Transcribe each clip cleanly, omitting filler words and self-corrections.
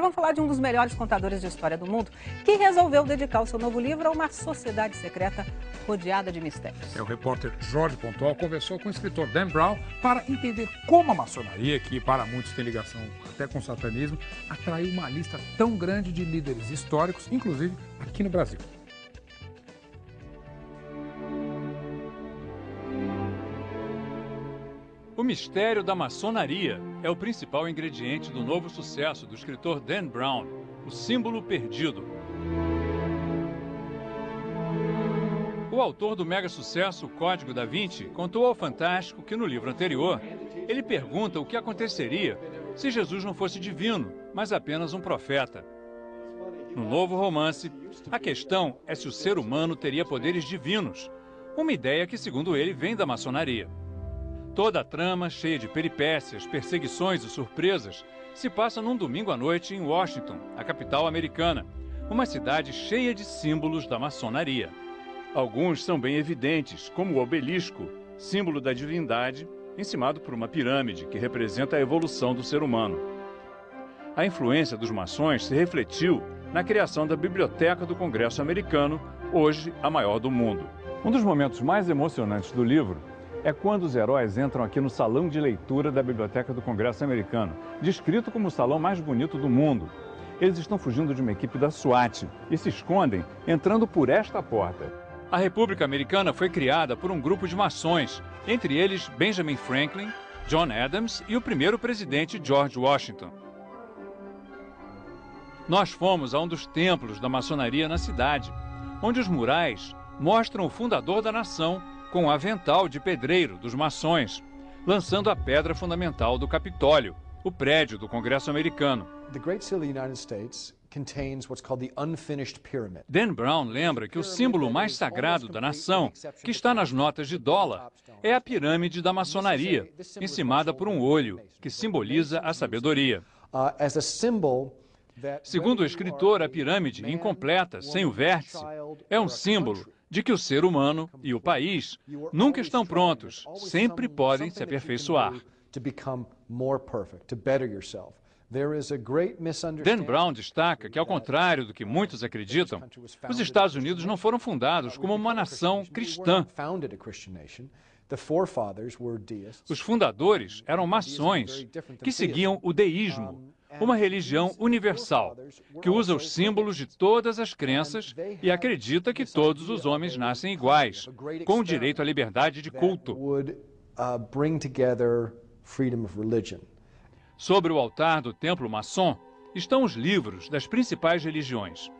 vamos falar de um dos melhores contadores de história do mundo, que resolveu dedicar o seu novo livro a uma sociedade secreta rodeada de mistérios. O repórter Jorge Pontual conversou com o escritor Dan Brown para entender como a maçonaria, que para muitos tem ligação até com o satanismo, atraiu uma lista tão grande de líderes históricos, inclusive aqui no Brasil. O mistério da maçonaria é o principal ingrediente do novo sucesso do escritor Dan Brown, O Símbolo Perdido. O autor do mega sucesso O Código da Vinci contou ao Fantástico que no livro anterior ele pergunta o que aconteceria se Jesus não fosse divino, mas apenas um profeta. No novo romance, a questão é se o ser humano teria poderes divinos, uma ideia que, segundo ele, vem da maçonaria. Toda a trama, cheia de peripécias, perseguições e surpresas, se passa num domingo à noite em Washington, a capital americana, uma cidade cheia de símbolos da maçonaria. Alguns são bem evidentes, como o obelisco, símbolo da divindade, encimado por uma pirâmide que representa a evolução do ser humano. A influência dos maçons se refletiu na criação da Biblioteca do Congresso Americano, hoje a maior do mundo. Um dos momentos mais emocionantes do livro é quando os heróis entram aqui no salão de leitura da Biblioteca do Congresso Americano, descrito como o salão mais bonito do mundo. Eles estão fugindo de uma equipe da SWAT e se escondem entrando por esta porta. A República Americana foi criada por um grupo de maçons, entre eles Benjamin Franklin, John Adams e o primeiro presidente George Washington. Nós fomos a um dos templos da maçonaria na cidade, onde os murais mostram o fundador da nação com o avental de pedreiro dos maçons, lançando a pedra fundamental do Capitólio, o prédio do Congresso Americano. Dan Brown lembra que o símbolo mais sagrado da nação, que está nas notas de dólar, é a pirâmide da maçonaria, encimada por um olho, que simboliza a sabedoria. Segundo o escritor, a pirâmide, incompleta, sem o vértice, é um símbolo de que o ser humano e o país nunca estão prontos, sempre podem se aperfeiçoar. Dan Brown destaca que, ao contrário do que muitos acreditam, os Estados Unidos não foram fundados como uma nação cristã. Os fundadores eram maçons que seguiam o deísmo, uma religião universal, que usa os símbolos de todas as crenças e acredita que todos os homens nascem iguais, com o direito à liberdade de culto. Sobre o altar do templo maçom estão os livros das principais religiões.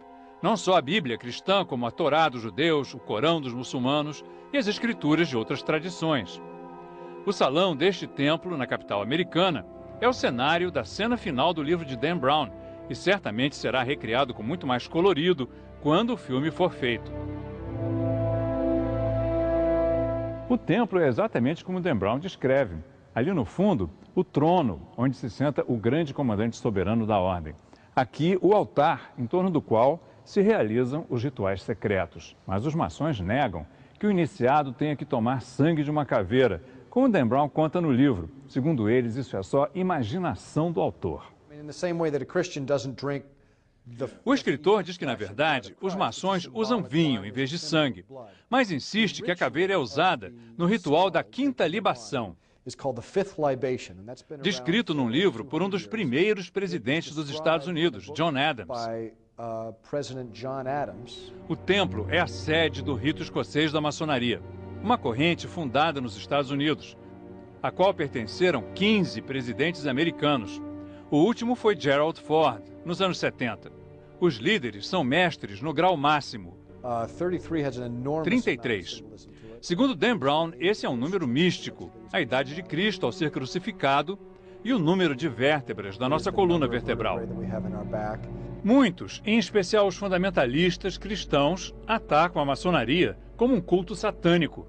Não só a Bíblia cristã, como a Torá dos judeus, o Corão dos muçulmanos e as escrituras de outras tradições. O salão deste templo, na capital americana, é o cenário da cena final do livro de Dan Brown e certamente será recriado com muito mais colorido quando o filme for feito. O templo é exatamente como Dan Brown descreve. Ali no fundo, o trono, onde se senta o grande comandante soberano da ordem. Aqui, o altar, em torno do qual se realizam os rituais secretos. Mas os maçons negam que o iniciado tenha que tomar sangue de uma caveira, como Dan Brown conta no livro. Segundo eles, isso é só imaginação do autor. O escritor diz que, na verdade, os maçons usam vinho em vez de sangue, mas insiste que a caveira é usada no ritual da quinta libação, descrito num livro por um dos primeiros presidentes dos Estados Unidos, John Adams. O templo é a sede do rito escocês da maçonaria, uma corrente fundada nos Estados Unidos, a qual pertenceram 15 presidentes americanos. O último foi Gerald Ford, nos anos 70. Os líderes são mestres no grau máximo, 33. Segundo Dan Brown, esse é um número místico, a idade de Cristo ao ser crucificado e o número de vértebras da nossa coluna vertebral. Muitos, em especial os fundamentalistas cristãos, atacam a maçonaria como um culto satânico.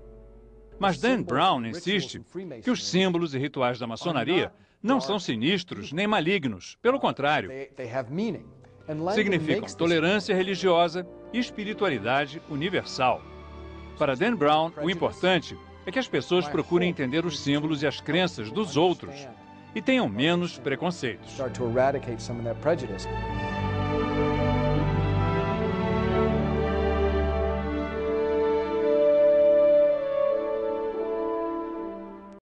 Mas Dan Brown insiste que os símbolos e rituais da maçonaria não são sinistros nem malignos, pelo contrário. Significam tolerância religiosa e espiritualidade universal. Para Dan Brown, o importante é que as pessoas procurem entender os símbolos e as crenças dos outros e tenham menos preconceitos. Start to eradicate some of that prejudice.